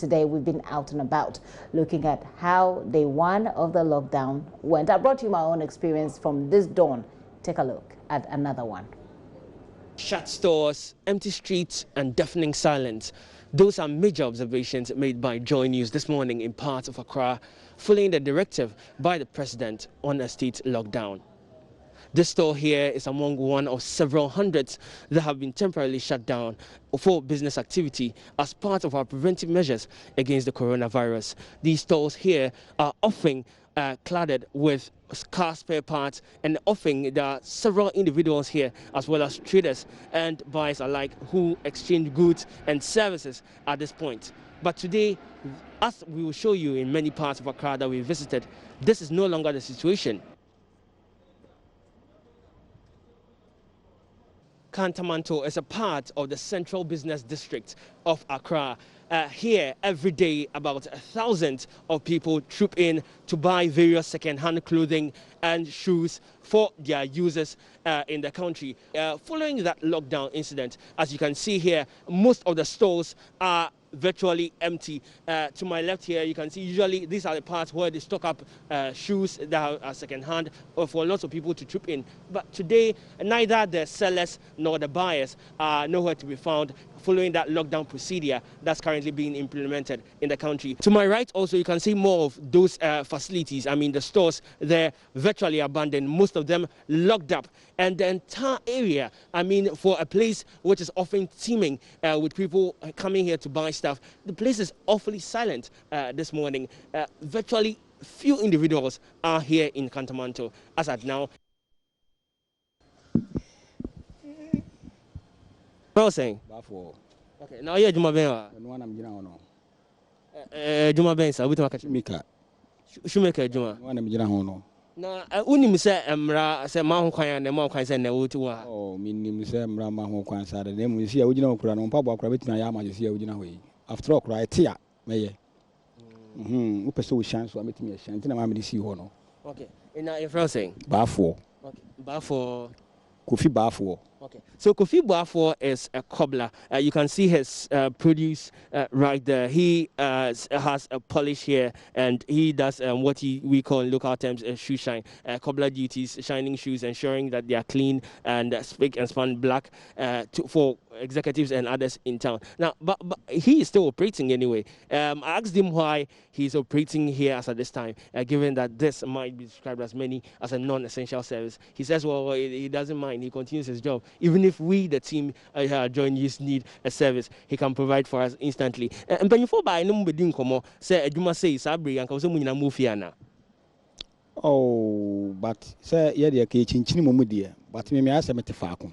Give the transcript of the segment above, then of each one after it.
Today we've been out and about looking at how day one of the lockdown went. I brought you my own experience from this dawn. Take a look at another one. Shut stores, empty streets and deafening silence. Those are major observations made by JoyNews this morning in parts of Accra, following the directive by the president on a state lockdown. This store here is among one of several hundreds that have been temporarily shut down for business activity as part of our preventive measures against the coronavirus. These stores here are often cladded with car spare parts, and often there are several individuals here as well as traders and buyers alike who exchange goods and services at this point. But today, as we will show you in many parts of Accra that we visited, this is no longer the situation. Kantamanto is a part of the central business district of Accra. Here, every day, about 1,000 of people troop in to buy various second-hand clothing and shoes for their users in the country. Following that lockdown incident, as you can see here, most of the stores are virtually empty. To my left here, you can see usually these are the parts where they stock up shoes that are second-hand for lots of people to troop in. But today, neither the sellers nor the buyers are nowhere to be found following that lockdown procedure that's currently being implemented in the country. To my right also, you can see more of those facilities. I mean, the stores, they're virtually abandoned, most of them locked up. And the entire area, I mean, for a place which is often teeming with people coming here to buy stuff, the place is awfully silent this morning. Virtually few individuals are here in Kantamanto as at now. What was saying? Okay, now you're Juma Ben. Juma Ben, sir, we talk about Mika. Shoemaker Juma. Now, I only say, say, Mahon Kwan and Mahon Kwan and the Wutua. Oh, meaning, say, Mahon Kwan, sir, the name we see original Kuran, Papa, Rabbit, Yama, you see original way. After all, right here, may you pursue chance to meet me a chance, and I'm see one. Okay, and now you're saying? Bafo. Okay, Bafo. Kofi Bafo. Okay, so Kofi Bafo is a cobbler. You can see his produce right there. He has a polish here, and he does what we call in local terms shoe shine. Cobbler duties, shining shoes, ensuring that they are clean and spick and span black for executives and others in town. Now, but he is still operating anyway. I asked him why he's operating here as at this time, given that this might be described as many as a non-essential service. He says, well, he doesn't mind. He continues his job. Even if we, the team, JoyNews, need a service, he can provide for us instantly. And before by no bedin komo, say Juma say Sabri and Kausumina Mufiana. Oh, but say yeah, the kitchen Chinimudia, but me ask me to Falcon.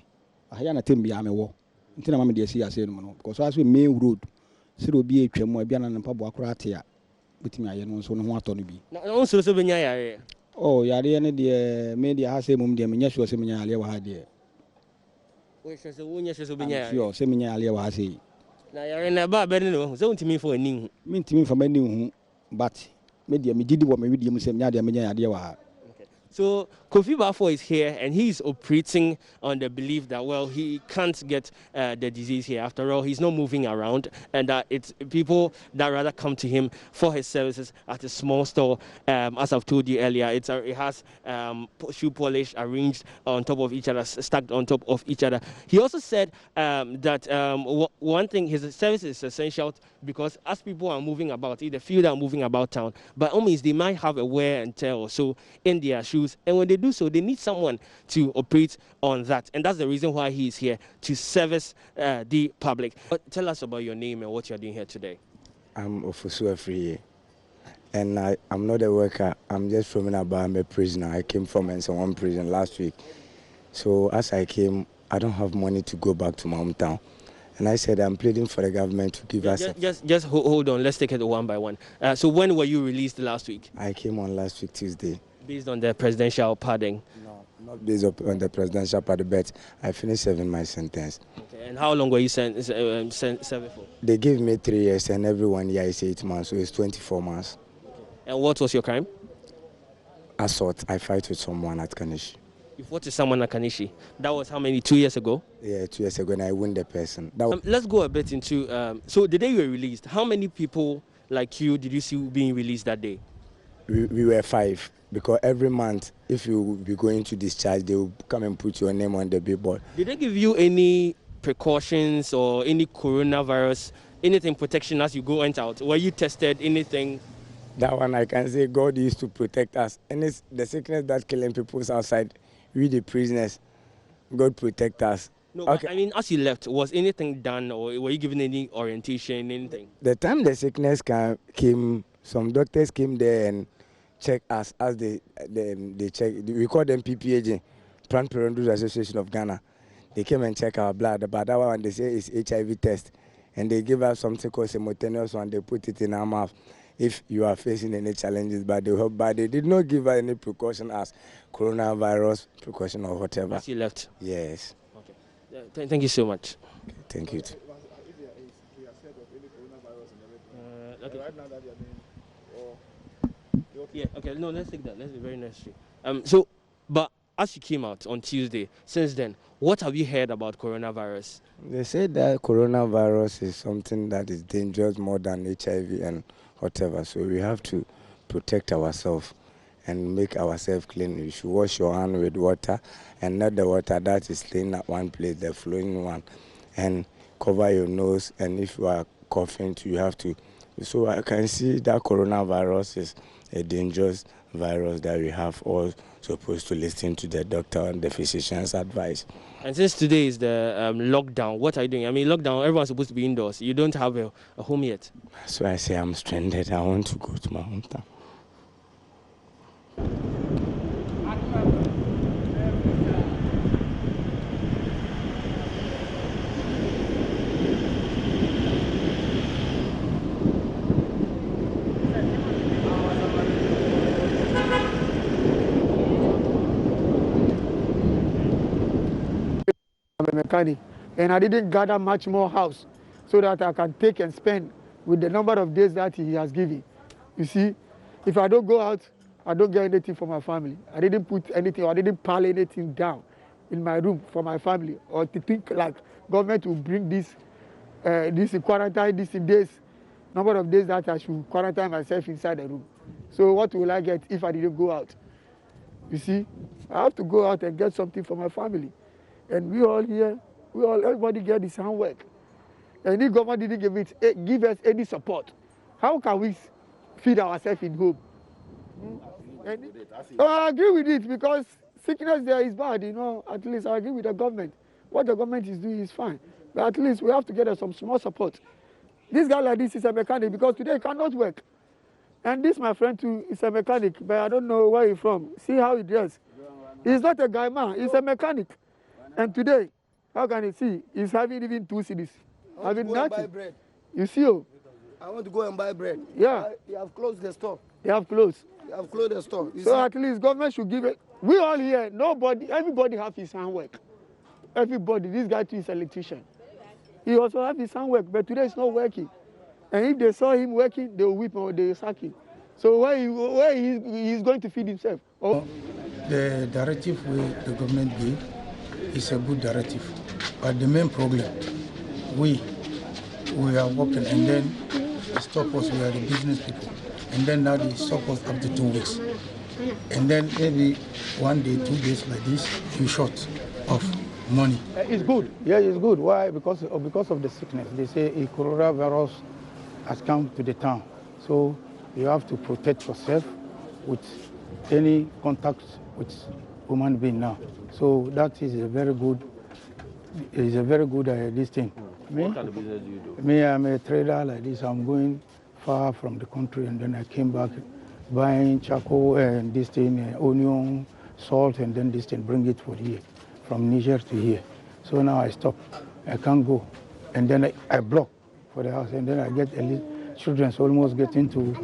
I had a team be a war. Until I'm the sea, I say no, because as we main road, so will be a Chemobian and Pabua Cratia with me. I know so no one to be. No, so Savina. Oh, Yariana, the media has a mum, the Minyashu Seminar, Lewa, dear. Which is a winner, your seminar, Lewa, say. Now you're in a bar, better to me for a new, mean to me for my new, but media, me did what my medium said, Yadia. So Kofi Bafo is here, and he's operating on the belief that, well, he can't get the disease here. After all, he's not moving around, and it's people that rather come to him for his services at a small store. As I've told you earlier, it has shoe polish arranged on top of each other, stacked on top of each other. He also said that one thing, his service is essential because as people are moving about, the few that are moving about town, but almost they might have a wear and tear or so in their shoes. And when they do so, they need someone to operate on that. And that's the reason why he is here, to service the public. But tell us about your name and what you're doing here today. I'm Ofusu Afriye, and I'm not a worker. I'm just from About. I'm a prisoner. I came from one prison last week. So as I came, I don't have money to go back to my hometown. And I said, I'm pleading for the government to give us... Just hold on. Let's take it one by one. So when were you released last week? I came on last week, Tuesday. Based on the presidential pardon? No, not based on the presidential pardon, but I finished serving my sentence. Okay. And how long were you serving for? They gave me 3 years, and every 1 year is 8 months, so it's 24 months. Okay. And what was your crime? Assault. I fight with someone at Kanish. You fought to someone at Kanishi. That was how many? 2 years ago? Yeah, 2 years ago, and I won the person. Let's go a bit into, so the day you were released, how many people like you did you see being released that day? We were 5, because every month, if you be going to discharge, they will come and put your name on the billboard. Did they give you any precautions or any coronavirus, anything protection as you go and out? Were you tested, anything? That one I can say God used to protect us. And it's the sickness that's killing people outside, we the prisoners, God protect us. No, okay. I mean, as you left, was anything done or were you given any orientation, anything? The time the sickness came, some doctors came there and checked us as they check. We call them PPAG, Planned Parenthood Association of Ghana. They came and check our blood, but that one they say is HIV test. And they give us something called simultaneous one, they put it in our mouth. If you are facing any challenges, but they did not give us any precaution as coronavirus precaution or whatever. As you left? Yes. Okay. Thank you so much. Okay, thank you. Yeah, okay, no, let's take that. Let's be very necessary. So, but as you came out on Tuesday, since then, what have you heard about coronavirus? They say that coronavirus is something that is dangerous more than HIV and whatever. So we have to protect ourselves and make ourselves clean. You should wash your hand with water and not the water that is clean at one place, the flowing one. And cover your nose. And if you are coughing too, you have to. So I can see that coronavirus is a dangerous virus that we have all supposed to listen to the doctor and the physician's advice. And since today is the lockdown, what are you doing? I mean, lockdown, everyone's supposed to be indoors. You don't have a home yet. So I say I'm stranded. I want to go to my hometown. I'm a mechanic, and I didn't gather much more house so that I can take and spend with the number of days that he has given. You see, if I don't go out, I don't get anything for my family. I didn't put anything, or I didn't pile anything down in my room for my family, or to think like government will bring this quarantine, this days, number of days that I should quarantine myself inside the room. So what will I get if I didn't go out? You see, I have to go out and get something for my family. And we all here, everybody get his handwork. And if government didn't give us any support, how can we feed ourselves in home? I agree with it, because sickness there is bad, you know. At least I agree with the government. What the government is doing is fine. But at least we have to get some small support. This guy like this is a mechanic, because today he cannot work. And this, my friend too, is a mechanic, but I don't know where he's from. See how he dressed. He's not a guy man, he's a mechanic. And today, how can he see? He's having even 2 cedis. Having nothing. Buy bread. You see, oh? I want to go and buy bread. Yeah. They have closed the store. They have closed. They have closed the store. So at least government should give it. We all here, nobody, everybody have his handwork. Everybody. This guy too is an electrician. He also have his handwork, but today it's not working. And if they saw him working, they will whip him or they will sack him. So where he's going to feed himself? Oh. The directive the government gave is a good directive, but the main problem, we are working, and then they stop us. We are the business people, and then now they stop us up to 2 weeks, and then maybe 1 day, 2 days like this, you short of money. It's good. Yeah, it's good. Why? Because of the sickness. They say a coronavirus has come to the town, so you have to protect yourself with any contact with human being now. So that is a very good. This thing. What kind of business do you do? Me, I'm a trader like this. I'm going far from the country, and then I came back buying charcoal and this thing, onion, salt, and then this thing, bring it for here, from Niger to here. So now I stop. I can't go, and then I block for the house, and then I get children's almost getting to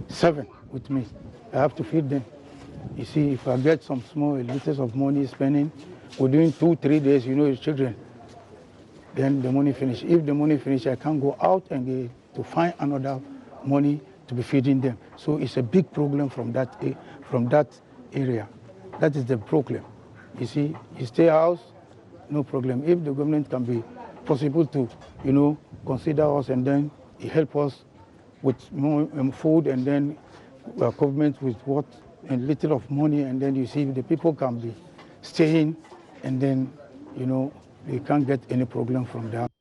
7 with me. I have to feed them. You see, if I get some small liters of money spending, within 2-3 days, you know, it's children, then the money finish. If the money finish, I can't go out and to find another money to be feeding them. So it's a big problem from that area. That is the problem. You see, you stay house, no problem. If the government can be possible to, you know, consider us and then help us with more food and then government with what and little of money, and then you see the people can be staying and then, you know, they can't get any problem from that.